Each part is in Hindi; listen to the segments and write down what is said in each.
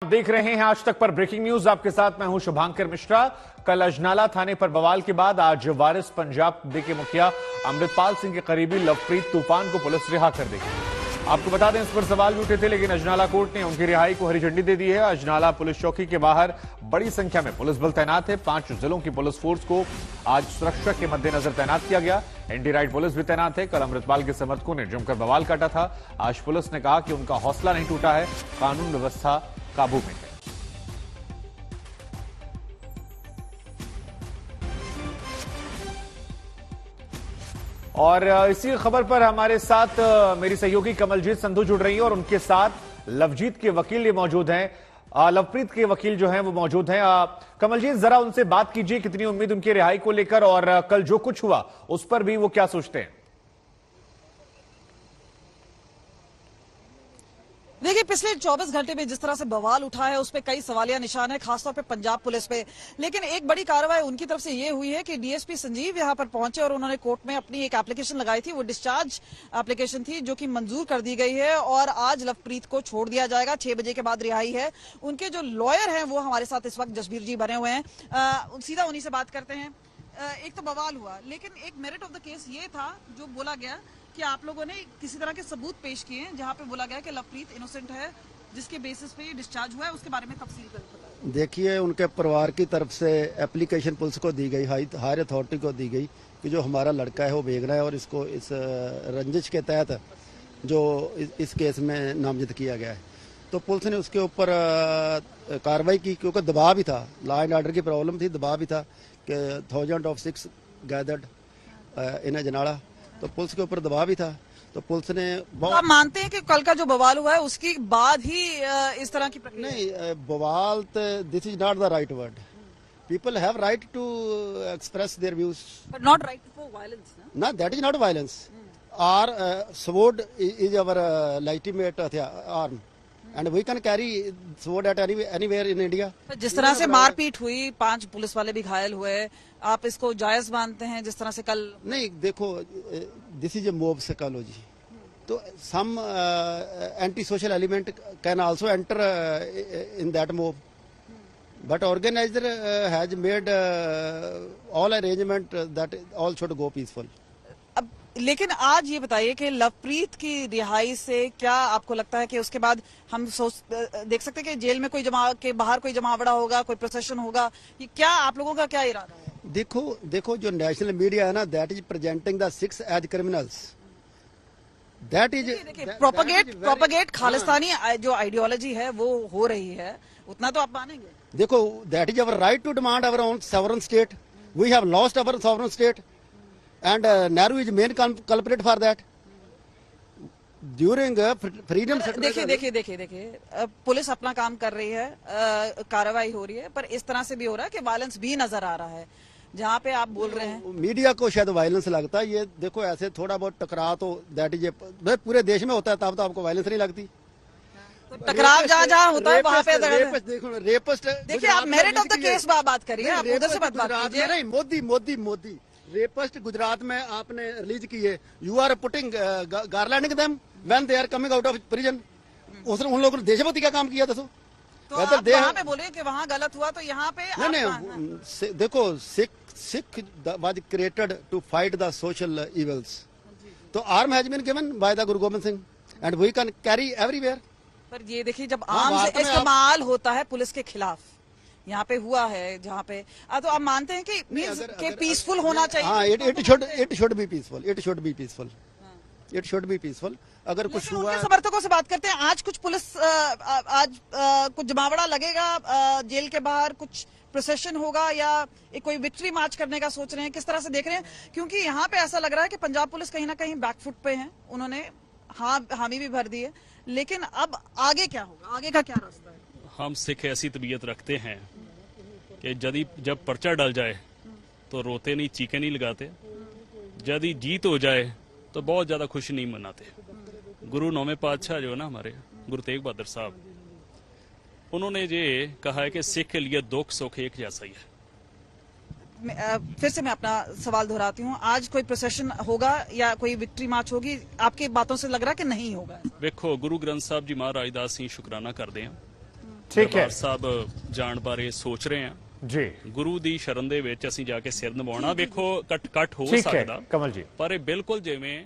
देख रहे हैं आज तक पर ब्रेकिंग न्यूज। आपके साथ मैं हूं शुभांकर मिश्रा। कल अजनाला थाने पर बवाल के बाद आज वारिस पंजाब के मुखिया अमृतपाल सिंह के करीबी लवप्रीत तूफान को पुलिस रिहा कर देगी। आपको बता दें, इस पर सवाल भी उठे थे, लेकिन अजनाला कोर्ट ने उनकी रिहाई को हरी झंडी दे दी है। अजनाला पुलिस चौकी के बाहर बड़ी संख्या में पुलिस बल तैनात है। 5 जिलों की पुलिस फोर्स को आज सुरक्षा के मद्देनजर तैनात किया गया। एंटी राइट पुलिस भी तैनात है। कल अमृतपाल के समर्थकों ने जमकर बवाल काटा था। आज पुलिस ने कहा कि उनका हौसला नहीं टूटा है, कानून व्यवस्था काबू में है। और इसी खबर पर हमारे साथ मेरी सहयोगी कमलजीत संधू जुड़ रही है और उनके साथ लवजीत के वकील ये मौजूद हैं। लवप्रीत के वकील जो हैं वो मौजूद हैं। कमलजीत, जरा उनसे बात कीजिए, कितनी उम्मीद उनकी रिहाई को लेकर और कल जो कुछ हुआ उस पर भी वो क्या सोचते हैं? देखिए, पिछले 24 घंटे में जिस तरह से बवाल उठा है उस पर कई सवालिया निशान है, खासतौर पे पंजाब पुलिस पे। लेकिन एक बड़ी कार्रवाई उनकी तरफ से ये हुई है कि डीएसपी संजीव यहां पर पहुंचे और उन्होंने कोर्ट में अपनी एक एप्लीकेशन लगाई थी। वो डिस्चार्ज एप्लीकेशन थी जो कि मंजूर कर दी गई है और आज लवप्रीत को छोड़ दिया जाएगा। 6 बजे के बाद रिहाई है। उनके जो लॉयर हैं वो हमारे साथ इस वक्त जसबीर जी बने हुए हैं। सीधा उन्हीं से बात करते हैं। एक तो बवाल हुआ, लेकिन एक मेरिट ऑफ द केस ये था जो बोला गया कि आप लोगों ने किसी तरह के सबूत पेश किए हैं जहां पे बोला गया कि लवप्रीत इनोसेंट है, जिसके बेसिस पे ये डिस्चार्ज हुआ है। उसके बारे में तफसील कर बताइए। देखिए, उनके परिवार की तरफ से एप्लीकेशन पुलिस को दी गई, हायर अथॉरिटी को दी गई कि जो हमारा लड़का है वो बेगना है और इसको इस रंजिश के तहत जो इस केस में नामजद किया गया है। तो पुलिस ने उसके ऊपर कार्रवाई की, क्योंकि दबाव भी था, लॉ एंड ऑर्डर की प्रॉब्लम थी, दबाव भी था कि 1006 गैदर्ड इन अजनाला, तो पुलिस के ऊपर दबाव भी था। तो पुलिस ने तो आप मानते हैं कि कल का जो बवाल हुआ है उसके बाद ही इस तरह की प्रक्रिया? नहीं, बवाल, this is not the right word. People have right to express their views, but not right for violence ना, दैट इज नॉट वायलेंस। और sword is our legitimate arm and we can carry sword at anywhere in India. जिस तरह से मारपीट हुई, 5 पुलिस वाले भी घायल हुए, आप इसको जायज मानते हैं जिस तरह से कल? नहीं, देखो, this is a mob psychology, तो some anti social element can also enter in that mob, but organizer has made all arrangement that all should go peaceful. अब लेकिन आज ये बताइए कि लवप्रीत की रिहाई से क्या आपको लगता है कि उसके बाद हम देख सकते हैं कि जेल में के बाहर कोई जमावड़ा होगा, कोई प्रोसेशन होगा? ये क्या आप लोगों का क्या इरादा है? देखो जो नेशनल मीडिया है ना, that is presenting the 6 as criminals, that is propagate Khalistani जो आइडियोलॉजी है वो हो रही है, उतना तो आप मानेंगे? देखो, that is our right to demand our own sovereign state. We have lost our sovereign state and Nehru is main culprit for that. During freedom देखिए, पुलिस अपना काम कर रही है, कार्रवाई हो रही है, पर इस तरह से भी हो रहा है कि वायलेंस भी नजर आ रहा है जहाँ पे आप बोल रहे हैं। मीडिया को शायद वायलेंस लगता है। ये देखो, ऐसे थोड़ा बहुत टकराव तो दैट इज पूरे देश में होता है, तब तो आपको वायलेंस नहीं लगती। तो टकराव जहाँ होता है वहाँ पे देखो, रेपिस्ट। देखिए, आप मेरिट ऑफ द केस बात करिए, आप उधर से बात कीजिए। नहीं, मोदी रेपिस्ट गुजरात में आपने रिलीज किए, you are putting garlanding them when they are coming out of prison. उन लोगों ने देशभक्ति का काम किया, दसो। तो आप वहाँ पे बोले कि वहाँ गलत हुआ, तो यहाँ पे नहीं, देखो, Sikh was created to fight the social evils, तो arm has been given by the Guru Gobind Singh and we can carry everywhere. पर ये देखिए, जब आर्म्स इस्तेमाल होता है पुलिस के खिलाफ, यहाँ पे हुआ है जहाँ पे, तो आप मानते हैं कि पीसफुल होना चाहिए? हाँ, इट शुड बी पीसफुल। अगर कुछ हुआ, समर्थकों से बात करते हैं। आज कुछ पुलिस कुछ जमावड़ा लगेगा जेल के बाहर, कुछ प्रोसेशन होगा या एक कोई विक्ट्री मार्च करने का सोच रहे हैं? किस तरह से देख रहे हैं? क्योंकि यहाँ पे ऐसा लग रहा है कि पंजाब पुलिस कहीं ना कहीं बैकफुट पे है, उन्होंने हामी भी भर दी है, लेकिन अब आगे क्या होगा, आगे का क्या रास्ता है? हम सिख ऐसी तबीयत रखते हैं कि जब पर्चा डल जाए तो रोते नहीं, चीखे नहीं लगाते, यदि जीत हो जाए तो बहुत ज्यादा खुशी नहीं मनाते। गुरु 9वें पातशाह जो है ना हमारे गुरु तेग बहादुर साहब, उन्होंने ये कहा है कि सिख के लिए दुख सुख एक जैसा ही है। फिर से मैं अपना सवाल दोहराती हूँ, आज कोई प्रोसेशन होगा या कोई विक्ट्री मार्च होगी? आपकी बातों से लग रहा है कि नहीं होगा। देखो, गुरु ग्रंथ साहब जी महाराज दा असीं शुकराना करते हैं ਠੀਕ ਹੈ। ਦਰਬਾਰ ਸਾਹਿਬ ਜਾਣ ਬਾਰੇ ਸੋਚ ਰਹੇ ਹਾਂ ਜੀ। ਗੁਰੂ ਦੀ ਸ਼ਰਨ ਦੇ ਵਿੱਚ ਅਸੀਂ ਜਾ ਕੇ ਸਿਰ ਨਿਵਾਉਣਾ। ਵੇਖੋ ਕੱਟ ਹੋ ठीक है ਸਕਦਾ कमल जी। ਪਰ ਇਹ ਬਿਲਕੁਲ ਜਿਵੇਂ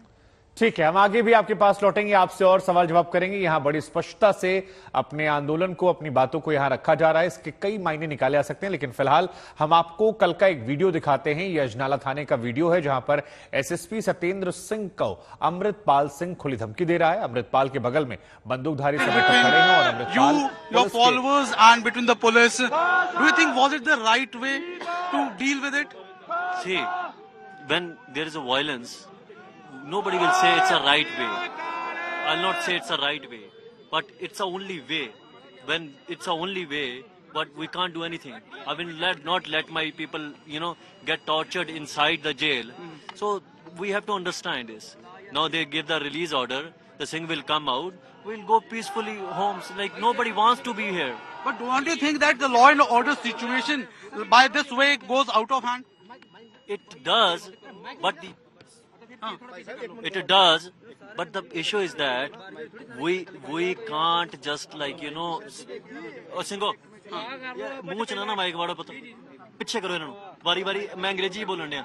ठीक है, हम आगे भी आपके पास लौटेंगे, आपसे और सवाल जवाब करेंगे। यहां बड़ी स्पष्टता से अपने आंदोलन को, अपनी बातों को यहां रखा जा रहा है। इसके कई मायने निकाले जा सकते हैं, लेकिन फिलहाल हम आपको कल का एक वीडियो दिखाते हैं। यह अजनाला थाने का वीडियो है, जहां पर एसएसपी सत्येंद्र सिंह को अमृतपाल सिंह खुली धमकी दे रहा है। अमृतपाल के बगल में बंदूकधारी समर्थक खड़े हैं और Amritpal your followers and between the police, do you think was it the right way to deal with it? See, when there is a violence, nobody will say it's a right way. I'll not say it's a right way, but it's a only way. When it's a only way, but we can't do anything. I will not let my people, get tortured inside the jail. So we have to understand this. Now they give the release order. The thing will come out. We'll go peacefully homes. Like nobody wants to be here. But don't you think that the law and order situation by this way goes out of hand? It does, but it does, but the issue is that we can't just ਸਿੰਘੋ ਮੂੰਹ ਚ ਨਾ ਮਾਈਕ ਵਾੜੋ ਪੁੱਤ ਪਿੱਛੇ ਕਰੋ ਇਹਨਾਂ ਨੂੰ ਵਾਰੀ ਮੈਂ अंग्रेजी बोलन ਡਿਆ।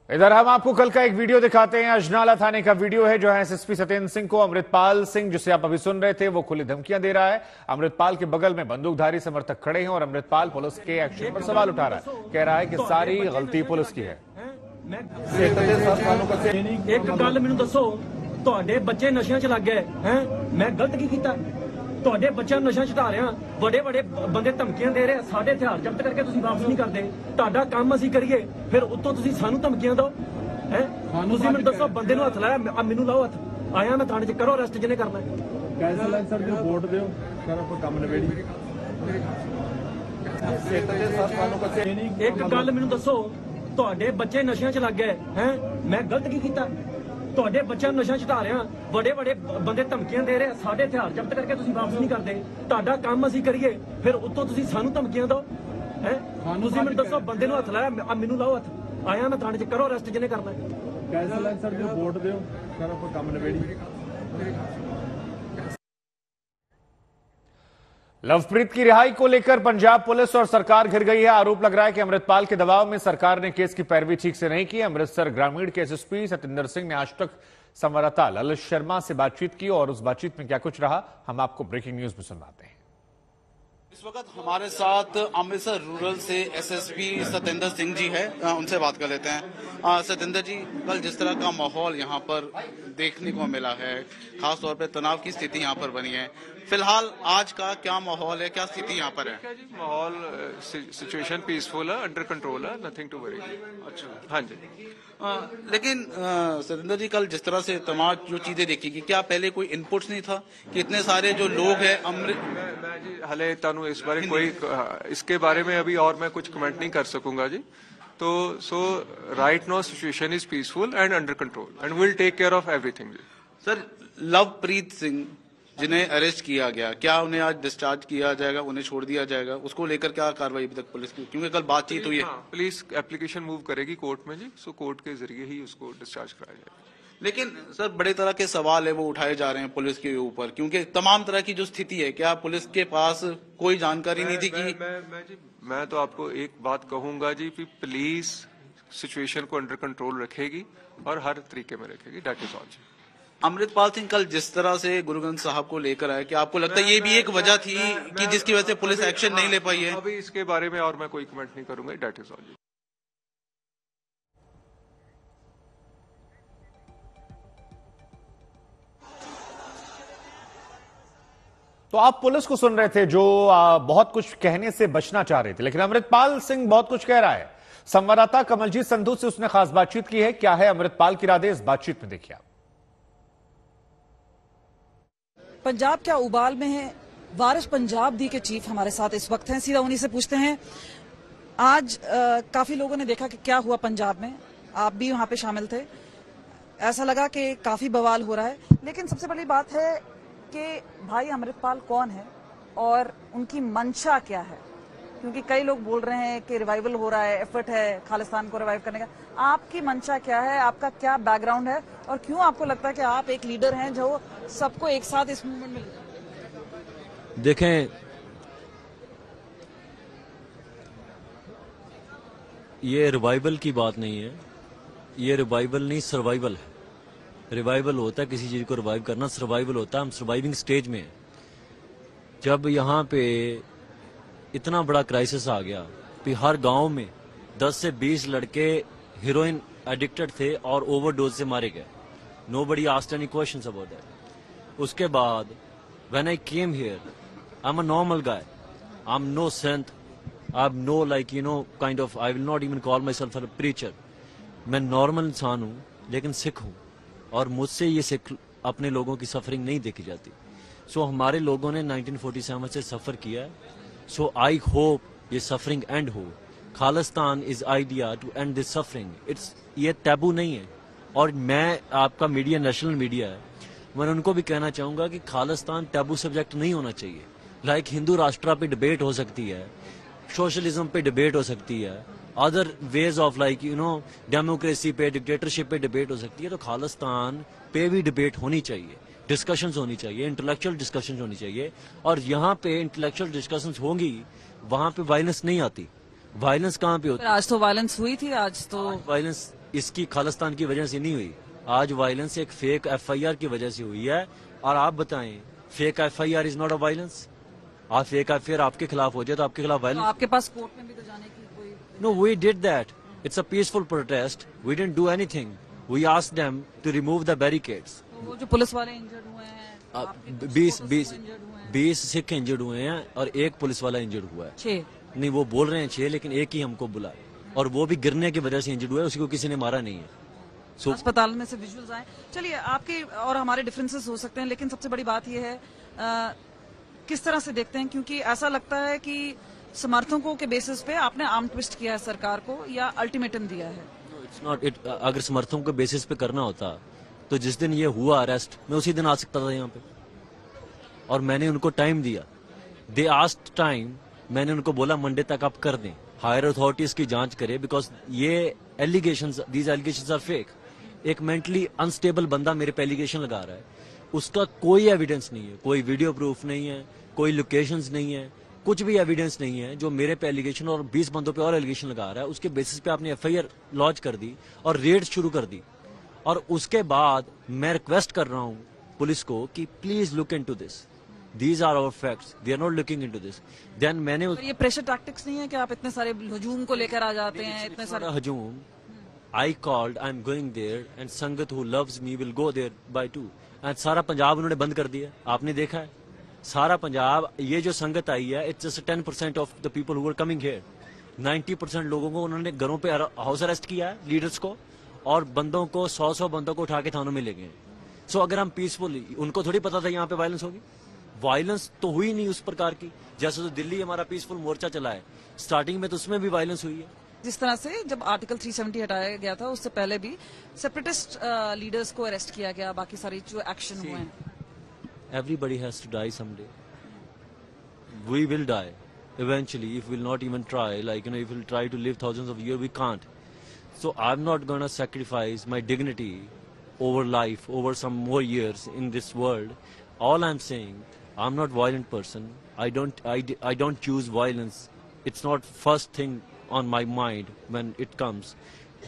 इधर हम आपको कल का एक वीडियो दिखाते हैं। अजनाला थाने का वीडियो है, जो है एसएसपी सत्येंद्र सिंह को अमृतपाल सिंह, जिसे आप अभी सुन रहे थे, वो खुली धमकियां दे रहा है। अमृतपाल के बगल में बंदूकधारी समर्थक खड़े हैं और अमृतपाल पुलिस के एक्शन पर सवाल उठा रहा है। कह रहा है कि सारी गलती पुलिस की है। एक गल मैनूं दसो, तुहाडे बच्चे नशियां च लग गए हैं, मैं गलत की कीता? ਤੁਹਾਡੇ ਬੱਚਿਆਂ ਨੂੰ ਨਸ਼ਾ ਛਡਾ ਰਿਹਾ, ਵੱਡੇ ਬੰਦੇ ਧਮਕੀਆਂ ਦੇ ਰਹੇ, ਸਾਡੇ ਹਥਿਆਰ ਜ਼ਬਤ ਕਰਕੇ ਤੁਸੀਂ ਵਾਪਸ ਨਹੀਂ ਕਰਦੇ। ਤੁਹਾਡਾ ਕੰਮ ਅਸੀਂ ਕਰੀਏ, ਫਿਰ ਉੱਤੋਂ ਤੁਸੀਂ ਸਾਨੂੰ ਧਮਕੀਆਂ ਦਿਓ ਹੈ। ਤੁਸੀਂ ਮੈਨੂੰ ਦੱਸੋ, ਬੰਦੇ ਨੂੰ ਹੱਥ ਲਾਇਆ, ਮੈਨੂੰ ਲਾਓ ਹੱਥ। ਆਇਆ ਮੈਂ ਥਾਣੇ 'ਚ, ਕਰੋ ਅਰੈਸਟ ਜਿਹਨੇ ਕਰਨਾ। ਕੈਸਾ ਲੱਗ ਸਰ ਜੋ ਵੋਟ ਦਿਓ, ਸਰ ਆਪਾਂ ਕੰਮ ਨਵੇੜੀ। ਇੱਕ ਗੱਲ ਮੈਨੂੰ ਦੱਸੋ, ਤੁਹਾਡੇ ਬੱਚੇ ਨਸ਼ਿਆਂ 'ਚ ਲੱਗ ਗਏ ਹੈ, ਮੈਂ ਗਲਤ ਕੀ ਕੀਤਾ? ਤੁਹਾਡੇ ਬੱਚਿਆਂ ਨੂੰ ਨਸ਼ਾ ਛਡਾ ਰਿਹਾ, ਵੱਡੇ ਬੰਦੇ ਧਮਕੀਆਂ ਦੇ ਰਹੇ, ਸਾਡੇ ਹਥਿਆਰ ਜ਼ਬਤ ਕਰਕੇ ਤੁਸੀਂ ਵਾਪਸ ਨਹੀਂ ਕਰਦੇ। ਤੁਹਾਡਾ ਕੰਮ ਅਸੀਂ ਕਰੀਏ, ਫਿਰ ਉੱਤੋਂ ਤੁਸੀਂ ਸਾਨੂੰ ਧਮਕੀਆਂ ਦਿਓ ਹੈ। ਤੁਸੀਂ ਮੈਨੂੰ ਦੱਸੋ, ਬੰਦੇ ਨੂੰ ਹੱਥ ਲਾਇਆ, ਮੈਨੂੰ ਲਾਓ ਹੱਥ। ਆਇਆ ਮੈਂ ਥਾਣੇ 'ਚ, ਕਰੋ ਅਰੈਸਟ ਜਿਹਨੇ ਕਰਨਾ। ਕੈਸਾ ਲੱਗ ਸਰ ਜੋ ਵੋਟ ਦਿਓ, ਸਰ ਆਪਾਂ ਕੰਮ ਨਵੇੜੀ। लवप्रीत की रिहाई को लेकर पंजाब पुलिस और सरकार घिर गई है। आरोप लग रहा है कि अमृतपाल के दबाव में सरकार ने केस की पैरवी ठीक से नहीं की। अमृतसर ग्रामीण के एसएसपी सत्येंद्र सिंह ने आज तक संवाददाता ललित शर्मा से बातचीत की और उस बातचीत में क्या कुछ रहा, हम आपको ब्रेकिंग न्यूज में सुनवाते हैं। इस वक्त हमारे साथ अमृतसर रूरल से एसएसपी सत्येंद्र सिंह जी है, उनसे बात कर लेते हैं। सत्येंद्र जी, कल जिस तरह का माहौल यहाँ पर देखने को मिला है, खास तौर पे तनाव की स्थिति यहाँ पर बनी है, फिलहाल आज का क्या माहौल है, क्या स्थिति यहाँ पर है? जी माहौल सिचुएशन पीसफुल है, अंडर कंट्रोल है, नथिंग टू वरी। अच्छा, हाँ जी। लेकिन सत्येंद्र जी, कल जिस तरह से तमाम जो चीजें देखी कि क्या पहले कोई इनपुट्स नहीं था कि इतने सारे जो लोग हैं मैं जी हले तानू इस बारे कोई इसके बारे में अभी और मैं कुछ कमेंट नहीं कर सकूंगा जी। तो so right now situation is peaceful and under control and will take care of everything जी। सर, लवप्रीत सिंह जिन्हें अरेस्ट किया गया, क्या उन्हें आज डिस्चार्ज किया जाएगा, उन्हें छोड़ दिया जाएगा? उसको लेकर क्या कार्रवाई अभी तक पुलिस की, क्योंकि कल बातचीत हुई है? पुलिस एप्लीकेशन मूव करेगी कोर्ट में जी, सो कोर्ट के जरिए ही उसको डिस्चार्ज कराया जाएगा। लेकिन सर, बड़े तरह के सवाल है वो उठाए जा रहे हैं पुलिस के ऊपर, क्योंकि तमाम तरह की जो स्थिति है, क्या पुलिस के पास कोई जानकारी नहीं थी कि मैं तो आपको एक बात कहूंगा जी कि पुलिस सिचुएशन को अंडर कंट्रोल रखेगी और हर तरीके में रखेगी, दैट इज ऑल जी। अमृतपाल सिंह कल जिस तरह से गुरु ग्रंथ साहब को लेकर आए, क्या आपको लगता है ये भी एक वजह थी कि जिसकी वजह से पुलिस एक्शन नहीं ले पाई है? अभी इसके बारे में और मैं कोई कमेंट नहीं करूंगा, दैट इज ऑल। तो आप पुलिस को सुन रहे थे, जो बहुत कुछ कहने से बचना चाह रहे थे, लेकिन अमृतपाल सिंह बहुत कुछ कह रहा है। संवाददाता कमलजीत संधू से उसने खास बातचीत की है। क्या है अमृतपाल की राधे, इस बातचीत में देखिए। पंजाब क्या उबाल में है, वारिस पंजाब दी के चीफ हमारे साथ इस वक्त हैं, सीधा उन्हीं से पूछते हैं। आज काफी लोगों ने देखा कि क्या हुआ पंजाब में, आप भी वहां पे शामिल थे, ऐसा लगा कि काफी बवाल हो रहा है, लेकिन सबसे बड़ी बात है कि भाई अमृतपाल कौन है और उनकी मंशा क्या है, क्योंकि कई लोग बोल रहे हैं कि रिवाइवल हो रहा है, एफर्ट है खालिस्तान को रिवाइव करने का। आपकी मंशा क्या है, आपका क्या बैकग्राउंड है और क्यों आपको लगता है कि आप एक लीडर हैं जो सबको एक साथ इस मूवमेंट में? देखें, ये रिवाइवल की बात नहीं है, ये रिवाइवल नहीं सर्वाइवल है। रिवाइवल होता है किसी चीज को रिवाइव करना, सर्वाइवल होता है हम सर्वाइविंग स्टेज में हैं। जब यहाँ पे इतना बड़ा क्राइसिस आ गया कि हर गांव में 10 से 20 लड़के हीरोइन एडिक्टेड थे और ओवरडोज से मारे गए, nobody asked any questions about that. उसके बाद when I came here, I am a normal guy, I am no saint, I am no like you know kind of, I will not even call myself a preacher. मैं नॉर्मल इंसान हूँ लेकिन सिख हूँ, और मुझसे ये सिख अपने लोगों की सफरिंग नहीं देखी जाती। सो हमारे लोगों ने 1947 से सफर किया है, सो आई होप ये सफरिंग एंड हो। Khalistan is idea to end this suffering, it's, ये टैबू नहीं है। और मैं, आपका मीडिया नेशनल मीडिया है, मैं उनको भी कहना चाहूंगा कि खालिस्तान टैबू सब्जेक्ट नहीं होना चाहिए। लाइक हिंदू राष्ट्र पे डिबेट हो सकती है, सोशलिज्म पे डिबेट हो सकती है, other ways of like you no democracy पे, डिक्टेटरशिप पे डिबेट हो सकती है, तो खालिस्तान पे भी डिबेट होनी चाहिए, डिस्कशंस होनी चाहिए, इंटेलेक्चुअल डिस्कशंस होनी चाहिए। और यहाँ पे इंटेलेक्चुअल डिस्कशंस होंगी, वहां पे वायलेंस नहीं आती। वायलेंस कहाँ पे होती है? आज तो वायलेंस हुई थी, आज तो वायलेंस इसकी खालिस्तान की वजह से नहीं हुई, आज वायलेंस एक फेक FIR की वजह से हुई है। और आप बताएं, fake FIR is not a violence? आप फेक FIR आपके खिलाफ हो जाए तो आपके खिलाफ वायलेंस? तो आपके पास कोर्ट में भी तो जाने की कोई? No, we did that. It's a peaceful protest. We didn't do anything. We asked them to remove the barricades. तो वो जो पुलिस वाले इंजर्ड हुए हैं, आपके कुछ supporters injured हुए हैं? 20 सिख इंजर्ड हुए हैं और एक पुलिस वाला इंजर्ड हुआ है। 6 नहीं, वो बोल रहे हैं 6, लेकिन एक ही हमको बुला, और वो भी गिरने की वजह से इंजर्ड हुआ है, उसी को किसी ने मारा नहीं है। अस्पताल में से विजुअल्स आए। चलिए, आपके और हमारे डिफरेंसेस हो सकते हैं, लेकिन सबसे बड़ी बात यह है किस तरह से देखते हैं, क्योंकि ऐसा लगता है कि समर्थकों के बेसिस पे आपने आर्म ट्विस्ट किया है सरकार को या अल्टीमेटम दिया है। It's not it. अगर समर्थकों के बेसिस पे करना होता तो जिस दिन ये हुआ अरेस्ट, मैं उसी दिन आ सकता था यहाँ पे, और मैंने उनको टाइम दिया। दे आस्क्ड टाइम, मैंने उनको बोला मंडे तक आप कर दें, हायर अथॉरिटीज की जांच करें, बिकॉज ये allegations, these allegations are fake. एक मेंटली अनस्टेबल बंदा मेरे पे एलिगेशन लगा रहा है, उसका कोई एविडेंस नहीं है, कोई वीडियो प्रूफ नहीं है, कोई लोकेशंस नहीं है, कुछ भी एविडेंस नहीं है, जो मेरे पे एलिगेशन और 20 बंदों पे और एलिगेशन लगा रहा है। उसके बेसिस पे आपने FIR लॉन्च कर दी और रेड शुरू कर दी, और उसके बाद मैं रिक्वेस्ट कर रहा हूँ पुलिस को कि please look into this, these are our facts, they are not looking into this. Then मैंने ये प्रेशर टैक्टिक्स नहीं है कि आप इतने सारे हजूम को लेकर आ जाते हैं, इतने सारे हजूम। I called, I am going there, and sangat who loves me will go there by 2, and सारा पंजाब उन्होंने बंद कर दिया, आपने देखा है सारा पंजाब। ये जो संगत आई है, it's just 10% of the people who are coming here. 90% लोगों को उन्होंने घरों पे हाउस अरेस्ट किया है, लीडर्स को, और बंदों को 100 बंदों को उठा के थानों में ले गए। सो अगर हम पीसफुली, उनको थोड़ी पता था यहाँ पे वायलेंस होगी, वायलेंस तो हुई नहीं उस प्रकार की, जैसे तो दिल्ली हमारा पीसफुल मोर्चा चला है, स्टार्टिंग में तो उसमें भी वायलेंस हुई है। जिस तरह से जब आर्टिकल 370 हटाया गया था, उससे पहले भी सेपरेटिस्ट लीडर्स को अरेस्ट किया गया, बाकी सारे जो एक्शन हुए हैं। Everybody has to die someday. We will die eventually if we'll not even try. Like, you know, if we'll try to live thousands of years, we can't. So I'm not gonna sacrifice my dignity over life, over some more years in this world. All I'm saying, I'm not violent person. I don't choose violence. It's not first thing on my mind when it comes.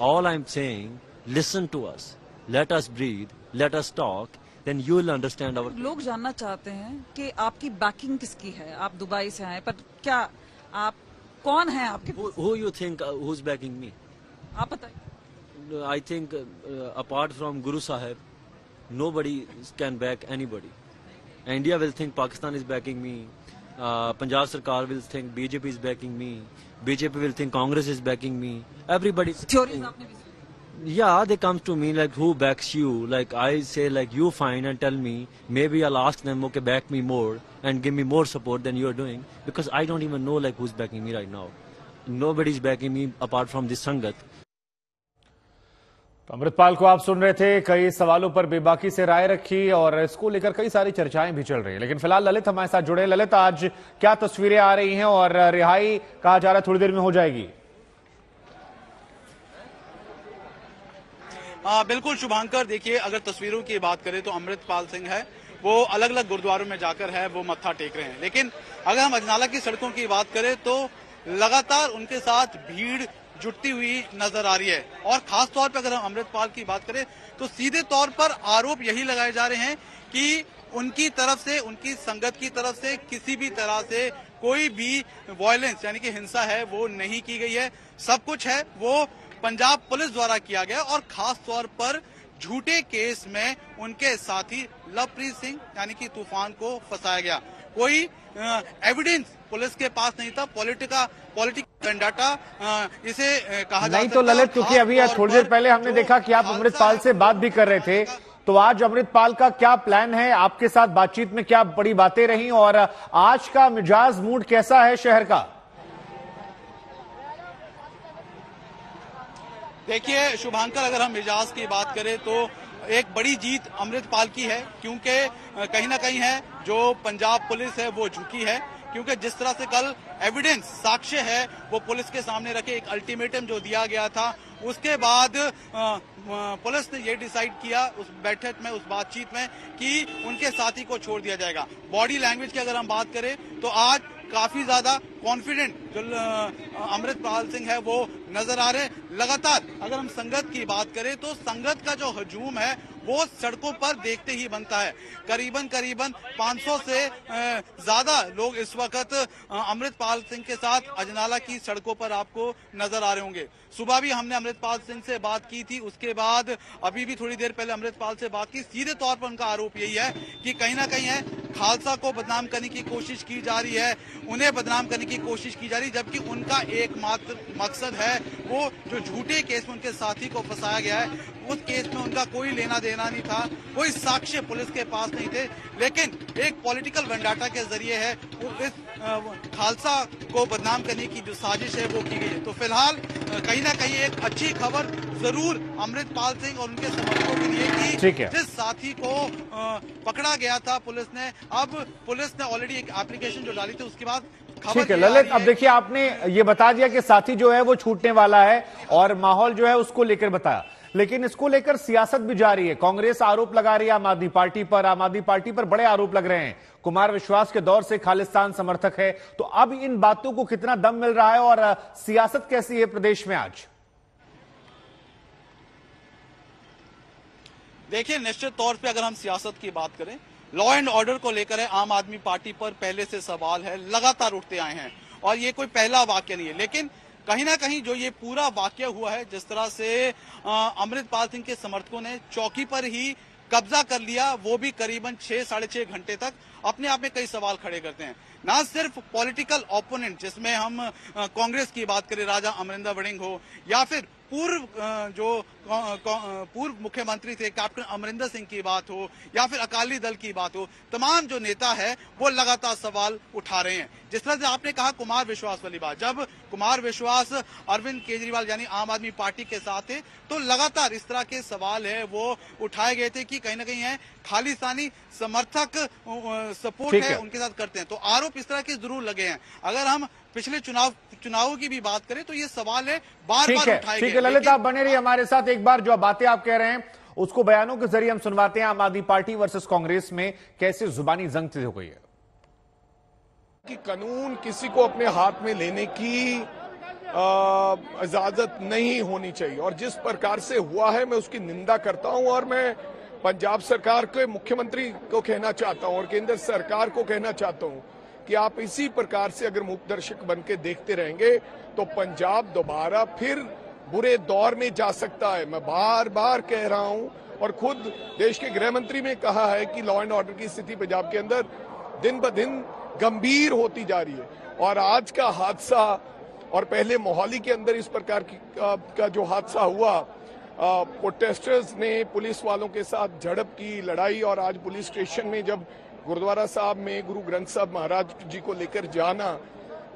All I'm saying, listen to us. Let us breathe. Let us talk. Then you will understand our. लोग जानना चाहते हैं कि आपकी बैकिंग किसकी है। आप दुबई से आए, पर क्या आप कौन है आपके? Who you think who's backing me? आप बताइए। I think apart from Guru Sahib, nobody can back anybody. India will think Pakistan is backing me. Punjab Sarkar will think BJP is backing me. BJP will think Congress is backing me. Everybody. Theories आपने भी सुनी? Yeah, they come to me like, who backs you? Like, I say like, you find and tell me. Maybe I'll ask them, okay, back me more and give me more support than you are doing, because I don't even know like who's backing me right now. Nobody's backing me apart from this Sangat. तो अमृतपाल को आप सुन रहे थे, कई सवालों पर बेबाकी से राय रखी और इसको लेकर कई सारी चर्चाएं भी चल रही है। लेकिन फिलहाल ललित हमारे साथ जुड़े। ललित, आज क्या तस्वीरें आ रही हैं और रिहाई कहा जा रहा है थोड़ी देर में हो जाएगी? बिल्कुल शुभांकर, देखिए अगर तस्वीरों की बात करें तो अमृतपाल सिंह है वो अलग अलग गुरुद्वारों में जाकर है वो मत्था टेक रहे हैं। लेकिन अगर हम अजनाला की सड़कों की बात करें तो लगातार उनके साथ भीड़ जुटती हुई नजर आ रही है। और खास तौर पर अगर हम अमृतपाल की बात करें तो सीधे तौर पर आरोप यही लगाए जा रहे हैं कि उनकी तरफ से, उनकी संगत की तरफ से किसी भी तरह से कोई भी वायलेंस यानी कि हिंसा है वो नहीं की गई है। सब कुछ है वो पंजाब पुलिस द्वारा किया गया और खास तौर पर झूठे केस में उनके साथी लवप्रीत सिंह यानी कि तूफान को फंसाया गया। कोई एविडेंस पुलिस के पास नहीं था। पॉलिटिकल वेंडाटा इसे कहा नहीं तो ललित, क्योंकि अभी थोड़ी देर पहले हमने देखा कि आप अमृतपाल से बात भी कर रहे थे, तो आज अमृतपाल का क्या प्लान है? आपके साथ बातचीत में क्या बड़ी बातें रही और आज का मिजाज मूड कैसा है शहर का? देखिए शुभांकर, अगर हम मिजाज की बात करें तो एक बड़ी जीत अमृतपाल की है, क्योंकि कहीं ना कहीं है जो पंजाब पुलिस है वो झुकी है। क्योंकि जिस तरह से कल एविडेंस, साक्ष्य है वो पुलिस के सामने रखे, एक अल्टीमेटम जो दिया गया था, उसके बाद पुलिस ने ये डिसाइड किया उस बैठक में, उस बातचीत में कि उनके साथी को छोड़ दिया जाएगा। बॉडी लैंग्वेज की अगर हम बात करें तो आज काफी ज्यादा कॉन्फिडेंट जो अमृतपाल सिंह है वो नजर आ रहे। लगातार अगर हम संगत की बात करें तो संगत का जो हजूम है वो सड़कों पर देखते ही बनता है। करीबन 500 से ज्यादा लोग इस वक्त अमृतपाल सिंह के साथ अजनाला की सड़कों पर आपको नजर आ रहे होंगे। सुबह भी हमने अमृतपाल सिंह से बात की थी, उसके बाद अभी भी थोड़ी देर पहले अमृतपाल से बात की। सीधे तौर पर उनका आरोप यही है कि कहीं ना कहीं है खालसा को बदनाम करने की कोशिश की जा रही है, उन्हें बदनाम करने की कोशिश की जा रही है, जबकि उनका एकमात्र मकसद है वो जो झूठे केस में उनके साथी को फंसाया गया है उस केस में उनका कोई लेना देना नहीं था, कोई साक्ष्य पुलिस के पास नहीं थे, लेकिन एक पॉलिटिकल वेंडाटा के जरिए है वो इस खालसा को बदनाम करने की जो साजिश है वो की गई है। तो फिलहाल कहीं ना कहीं एक अच्छी खबर जरूर अमृतपाल सिंह और उनके समर्थकों के लिए कि जिस साथी को पकड़ा गया था पुलिस ने, अब पुलिस ने ऑलरेडी एक एप्लीकेशन जो डाली थी उसके बाद ठीक है ललित, अब देखिए आपने ये बता दिया कि साथी जो है वो छूटने वाला है और माहौल जो है उसको लेकर बताया, लेकिन इसको लेकर सियासत भी जारी है। कांग्रेस आरोप लगा रही है आम आदमी पार्टी पर, आम आदमी पार्टी पर बड़े आरोप लग रहे हैं, कुमार विश्वास के दौर से खालिस्तान समर्थक है। तो अब इन बातों को कितना दम मिल रहा है और सियासत कैसी है प्रदेश में आज? देखिए निश्चित तौर पे अगर हम सियासत की बात करें, लॉ एंड ऑर्डर को लेकर आम आदमी पार्टी पर पहले से सवाल है, लगातार उठते आए हैं और ये कोई पहला वाक्य नहीं है। लेकिन कहीं ना कहीं जो ये पूरा वाक्य हुआ है, जिस तरह से अमृतपाल सिंह के समर्थकों ने चौकी पर ही कब्जा कर लिया, वो भी करीबन 6-6.5 घंटे तक, अपने आप में कई सवाल खड़े करते हैं। ना सिर्फ पॉलिटिकल ओपोनेंट जिसमें हम कांग्रेस की बात करें, राजा अमरिंदर वड़िंग हो, या फिर पूर्व मुख्यमंत्री थे कैप्टन अमरिंदर सिंह की बात हो, या फिर अकाली दल की बात हो, तमाम जो नेता है वो लगातार सवाल उठा रहे हैं। जिस तरह से आपने कहा कुमार विश्वास वाली बात, जब कुमार विश्वास अरविंद केजरीवाल यानी आम आदमी पार्टी के साथ थे तो लगातार इस तरह के सवाल है वो उठाए गए थे कि कहीं ना कहीं है खालिस्तानी समर्थक सपोर्ट है उनके साथ करते हैं। तो आरोप इस तरह के जरूर लगे हैं। अगर हम पिछले चुनावों की भी बात करें तो ये सवाल है बार बार उठाए गए। ठीक है ललित, आप बने रहिए हमारे साथ। एक बार जो बातें आप कह रहे हैं उसको बयानों के जरिए हम सुनवाते हैं। आम आदमी पार्टी वर्सेस कांग्रेस में कैसे जुबानी जंग हो गई है कि कानून किसी को अपने हाथ में लेने की इजाजत नहीं होनी चाहिए और जिस प्रकार से हुआ है मैं उसकी निंदा करता हूं और मैं पंजाब सरकार के मुख्यमंत्री को कहना चाहता हूं और केंद्र सरकार को कहना चाहता हूं कि आप इसी प्रकार से अगर मूकदर्शक बन के देखते रहेंगे तो पंजाब दोबारा फिर बुरे दौर में जा सकता है। मैं बार बार कह रहा हूं और खुद देश के गृह मंत्री ने कहा है कि लॉ एंड ऑर्डर की स्थिति पंजाब के अंदर दिन ब दिन गंभीर होती जा रही है और आज का हादसा और पहले मोहाली के अंदर इस प्रकार का जो हादसा हुआ, प्रोटेस्टर्स ने पुलिस वालों के साथ झड़प की, लड़ाई, और आज पुलिस स्टेशन में जब गुरुद्वारा साहब में गुरु ग्रंथ साहब महाराज जी को लेकर जाना,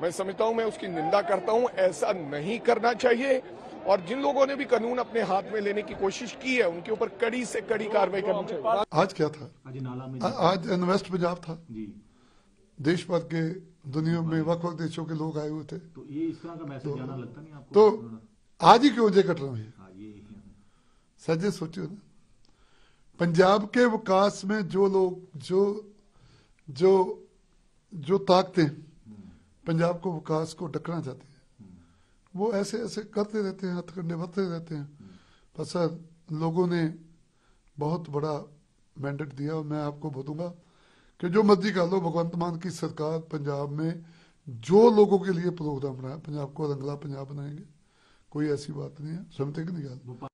मैं समझता हूं, मैं उसकी निंदा करता हूं। ऐसा नहीं करना चाहिए और जिन लोगों ने भी कानून अपने हाथ में लेने की कोशिश की है उनके ऊपर कड़ी से कड़ी कार्रवाई करनी चाहिए। आज क्या था? आज इन्वेस्ट पंजाब था जी। देश भर के दुनिया में वक्त देशों के लोग आए हुए थे, तो ये इस तरह का मैसेज जाना लगता नहीं आपको? तो आज ही क्यों जे कट रहे हैं? सज्जे सोचियो ना, पंजाब के विकास में जो लोग जो ताकतें पंजाब को विकास को ढकना चाहती है, वो ऐसे ऐसे करते रहते हैं, हथकंडे बरतते रहते हैं। पर सर, लोगों ने बहुत बड़ा मैंडेट दिया और मैं आपको बताऊंगा कि जो मर्जी कर लो, भगवंत मान की सरकार पंजाब में जो लोगों के लिए प्रोग्राम बनाया, पंजाब को रंगला पंजाब बनाएंगे, कोई ऐसी बात नहीं है। समझते कि नहीं?